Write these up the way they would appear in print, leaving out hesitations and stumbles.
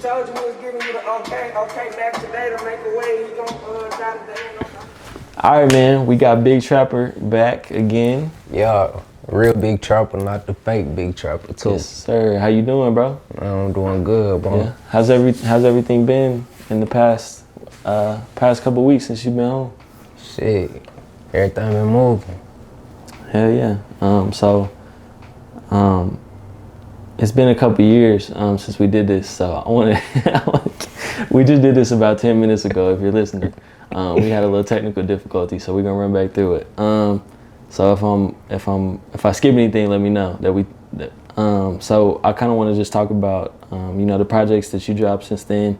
Told you we was giving you the okay back today to make a way. He gon' die today. All right, man. We got Big Trapper back again. Yeah, real Big Trapper, not the fake Big Trapper too. Yes, sir. How you doing, bro? I'm doing good, bro. Yeah. How's everything been in the past couple weeks since you been home? Shit, everything been moving. Hell yeah. It's been a couple years since we did this, so we just did this about 10 minutes ago. If you're listening, we had a little technical difficulty, so we're gonna run back through it. So if I skip anything, let me know so I kind of want to just talk about the projects that you dropped since then,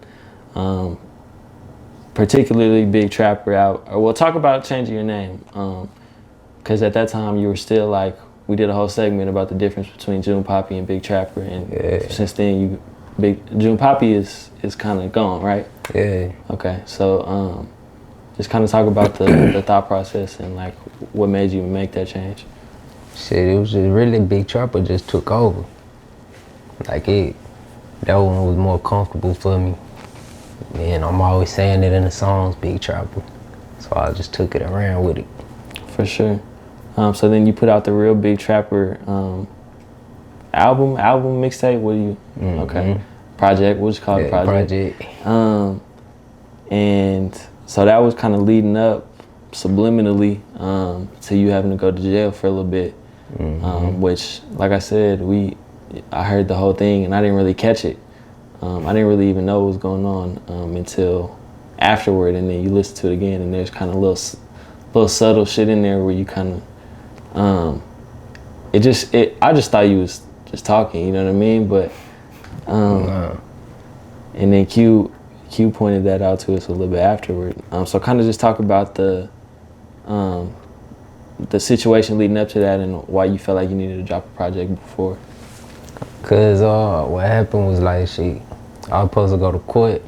particularly Big Trapper out. Or we'll talk about changing your name, because at that time you were still like. We did a whole segment about the difference between June Poppy and Big Trapper, and since then, June Poppy is kind of gone, right? Yeah. Okay, so just kind of talk about the thought process and like what made you make that change. Shit, it was just really Big Trapper just took over. Like that one was more comfortable for me, and I'm always saying it in the songs, Big Trapper. So I just took it and ran with it. For sure. So then you put out the real Big Trapper album mixtape. What do you? Okay, project. What's called project? And so that was kind of leading up subliminally to you having to go to jail for a little bit, which, like I said, I heard the whole thing and I didn't really catch it. I didn't really even know what was going on until afterward, and then you listen to it again, and there's kind of little subtle shit in there where you kind of I just thought you was just talking, you know what I mean? But and then Q pointed that out to us a little bit afterward. So kind of just talk about the situation leading up to that and why you felt like you needed to drop a project before. Cause what happened was like I was supposed to go to court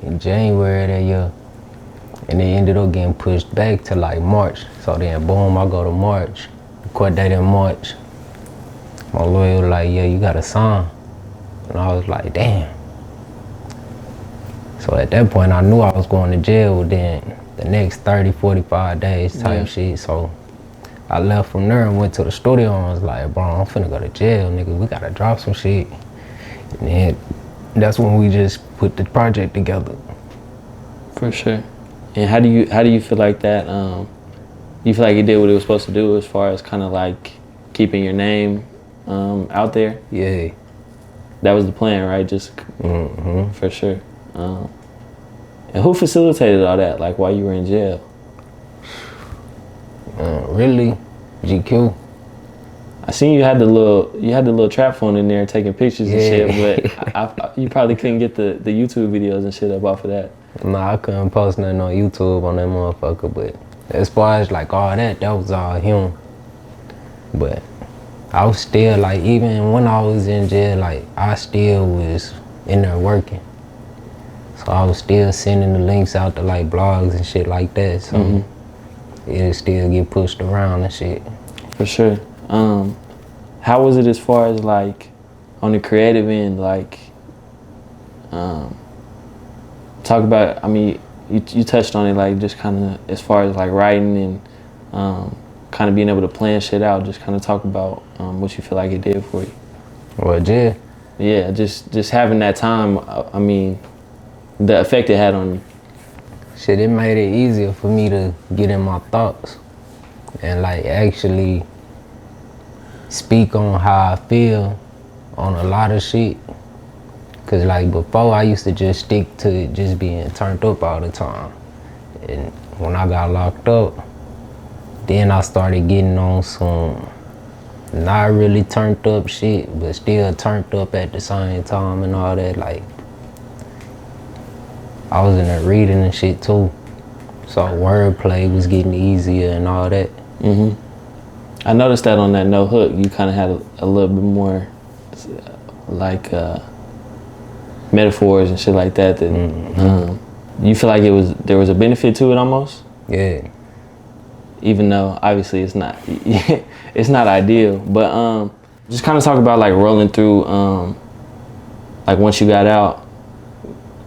in January that year. And they ended up getting pushed back to like March. So then boom, I go to March. The court date in March. My lawyer was like, yeah, you gotta sign. And I was like, damn. So at that point I knew I was going to jail within the next 30, 45 days type shit. So I left from there and went to the studio and was like, bro, I'm finna go to jail, nigga. We gotta drop some shit. And then that's when we just put the project together. For sure. And how do you feel like that? You feel like it did what it was supposed to do as far as kind of like keeping your name out there? Yeah. That was the plan, right? Just for sure. And who facilitated all that? Like while you were in jail? Really, GQ. I seen you had the little trap phone in there taking pictures and shit, but you probably couldn't get the YouTube videos and shit up off of that. Nah, I couldn't post nothing on YouTube on that motherfucker, but as far as like all that was all him. But I was still like, even when I was in jail, like I still was in there working. So I was still sending the links out to like blogs and shit like that, so it'll still get pushed around and shit. For sure. How was it as far as like on the creative end, like talk about, I mean, you touched on it, like just kind of as far as like writing and kind of being able to plan shit out, just kind of talk about what you feel like it did for you. Well, jail? Yeah, just having that time, I mean, the effect it had on you. Shit, it made it easier for me to get in my thoughts and like actually speak on how I feel on a lot of shit. Cause like before I used to just stick to just being turned up all the time. And when I got locked up, then I started getting on some not really turned up shit, but still turned up at the same time and all that. Like I was in there reading and shit too. So wordplay was getting easier and all that. I noticed that on that No Hook, you kind of had a little bit more like metaphors and shit like that. You feel like there was a benefit to it almost? Yeah. Even though obviously it's not it's not ideal, but just kind of talk about like rolling through like once you got out,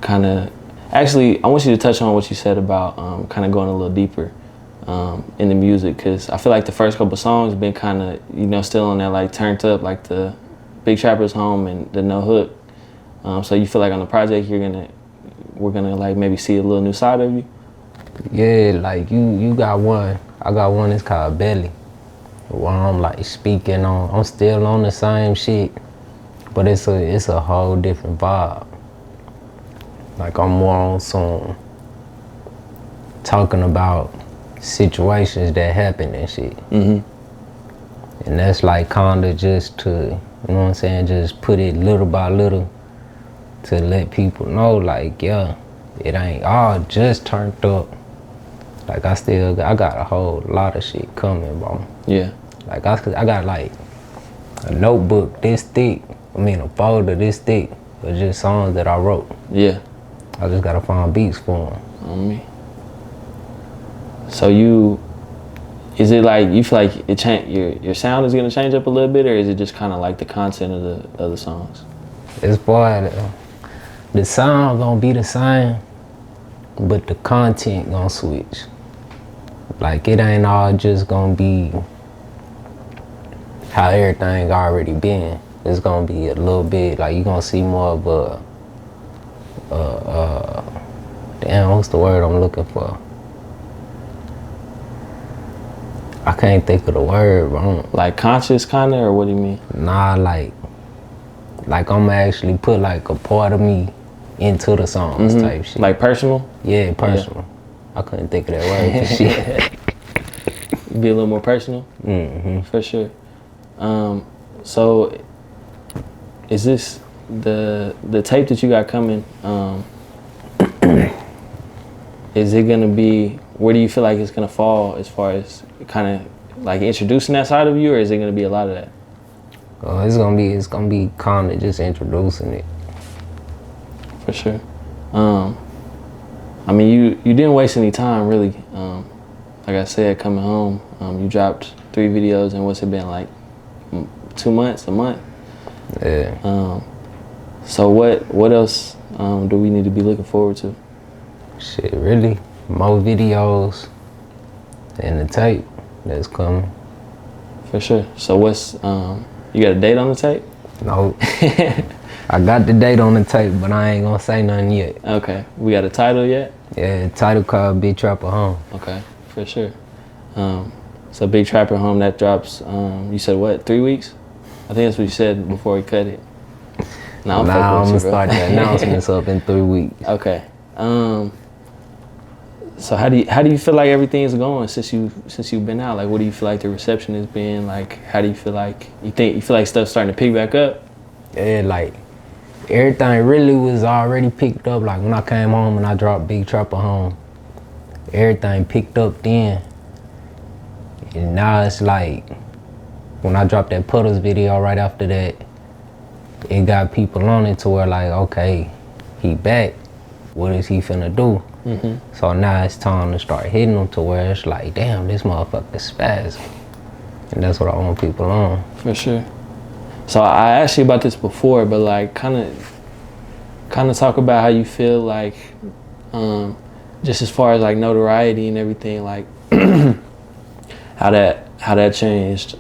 kind of, actually, I want you to touch on what you said about kind of going a little deeper in the music, because I feel like the first couple songs been kind of, you know, still on that like turned up, like the Big Trapper's Home and the No Hook. So you feel like on the project we're gonna like maybe see a little new side of you? Yeah, like you got one. I got one that's called Belly, where I'm like speaking on. I'm still on the same shit, but it's a whole different vibe. Like I'm more on some talking about situations that happen and shit. And that's like kinda just to, you know what I'm saying, just put it little by little to let people know, like, yeah, it ain't all just turned up. Like I got a whole lot of shit coming, bro. Yeah. Like I got like a notebook this thick, a folder this thick of just songs that I wrote. Yeah. I just gotta find beats for them. On me. So is it like you feel like your sound is gonna change up a little bit, or is it just kind of like the content of the songs? It's boy, the sound gonna be the same, but the content gonna switch. Like it ain't all just gonna be how everything already been. It's gonna be a little bit like you gonna see more of damn, what's the word I'm looking for? I can't think of the word, bro. Like conscious kinda, or what do you mean? Nah, like I'm actually put like a part of me into the songs type shit. Like personal? Yeah, personal. Yeah. I couldn't think of that word for shit. Be a little more personal? For sure. So is this the tape that you got coming, is it gonna be, where do you feel like it's gonna fall as far as kind of like introducing that side of you, or is it gonna be a lot of that? It's gonna be kind of just introducing it. For sure. I mean, you didn't waste any time really. Like I said, coming home, you dropped 3 videos, and what's it been like, 2 months, a month? Yeah. So what else do we need to be looking forward to? Shit, really, more videos and the tape that's coming. For sure. So what's you got a date on the tape? No. I got the date on the tape, but I ain't gonna say nothing yet. Okay. We got a title yet? Yeah, the title called Big Trapper Home. Okay, for sure. So Big Trapper Home, that drops, you said what, 3 weeks? I think that's what you said before we cut it. Nah, I'm gonna start the announcements up in 3 weeks. Okay. So how do you feel like everything's going since you've been out? Like, what do you feel like the reception has been? Like, how do you feel like you feel like stuff's starting to pick back up? Yeah, like everything really was already picked up. Like when I came home and I dropped Big Trapper Home, everything picked up then. And now it's like when I dropped that Puddles video right after that, it got people on it to where like, okay, he back. What is he finna do? So now it's time to start hitting them to where it's like, damn, this motherfucker spaz. And that's what I want people on. For sure. So I asked you about this before, but like kind of talk about how you feel like, just as far as like notoriety and everything, like how that changed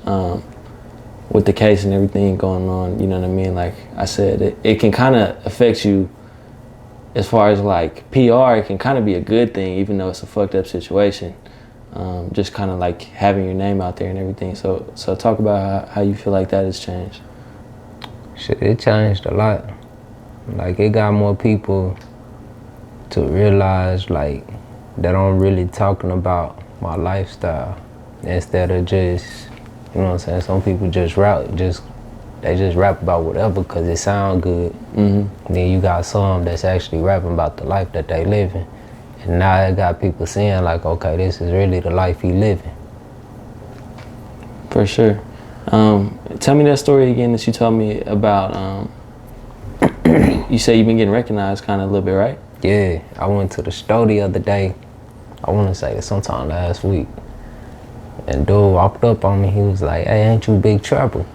with the case and everything going on. You know what I mean? Like I said, it can kind of affect you. As far as like PR, it can kind of be a good thing, even though it's a fucked up situation. Just kind of like having your name out there and everything. So talk about how you feel like that has changed. Shit, it changed a lot. Like it got more people to realize like that I'm really talking about my lifestyle instead of just, you know what I'm saying? Some people just they just rap about whatever because it sound good. Then you got some that's actually rapping about the life that they living. And now it got people saying like, okay, this is really the life he living. For sure. Tell me that story again that you told me about. You say you've been getting recognized kind of a little bit, right? Yeah, I went to the store the other day. I want to say sometime last week. And dude walked up on me. He was like, hey, ain't you Big Trapper?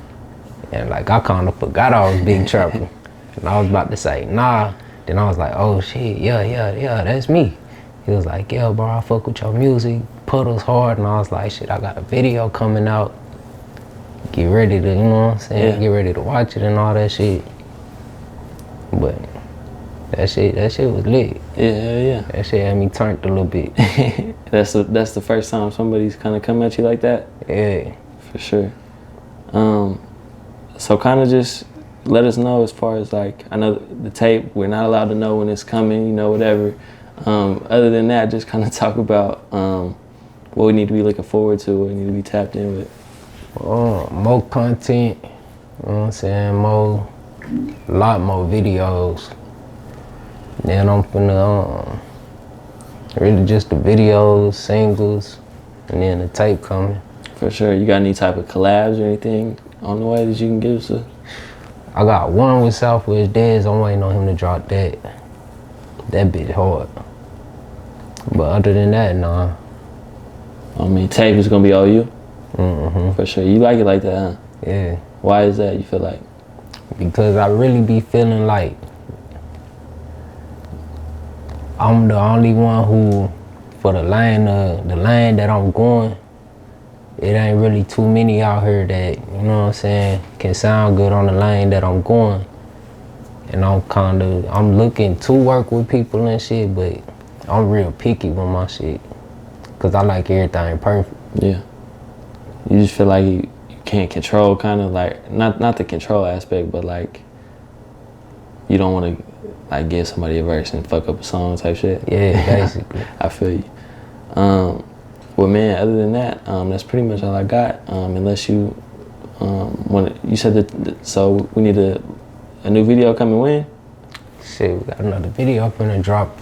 And like I kind of forgot I was Big Trapper. And I was about to say, nah, Then I was like, oh shit, yeah, that's me. He was like, yeah, bro, I fuck with your music, Puddles hard. And I was like, shit, I got a video coming out. Get ready to, you know what I'm saying? Yeah. Get ready to watch it and all that shit. But that shit was lit. Yeah. That shit had me turned a little bit. That's the first time somebody's kind of come at you like that? Yeah. For sure. So kind of just let us know as far as like, I know the tape, we're not allowed to know when it's coming, you know, whatever. Other than that, just kind of talk about what we need to be looking forward to, what we need to be tapped in with. More content, you know what I'm saying? A lot more videos. Then I'm finna, really just the videos, singles, and then the tape coming. For sure. You got any type of collabs or anything on the way that you can give us? I got one with Southwest Dez. I'm waiting on him to drop that. That bit hard. But other than that, nah. I mean, tape is gonna be all you? Mm-hmm. For sure. You like it like that, huh? Yeah. Why is that, you feel like? Because I really be feeling like I'm the only one who, for the lane that I'm going, it ain't really too many out here that, you know what I'm saying, can sound good on the lane that I'm going. And I'm looking to work with people and shit, but I'm real picky with my shit. Cause I like everything perfect. Yeah. You just feel like you can't control, kind of like, not the control aspect, but like, you don't want to like give somebody a verse and fuck up a song type shit. Yeah, basically. I feel you. Well, man, other than that, that's pretty much all I got. Unless you you said that, so we need a new video coming when? Shit, we got another video finna drop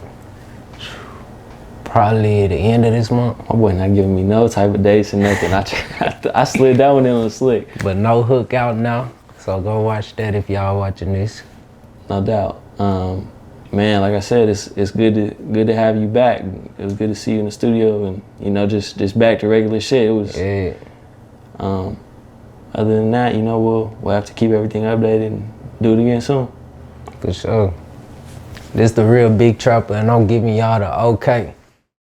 probably at the end of this month. My boy not giving me no type of dates or nothing. I slid that one in on slick. But no hook out now, so go watch that if y'all watching this. No doubt. Man, like I said, it's good to have you back. It was good to see you in the studio, and you know, just back to regular shit. It was. Yeah. Other than that, you know, we'll have to keep everything updated and do it again soon. For sure. This the real Big Trapper, and I'm giving y'all the OakA.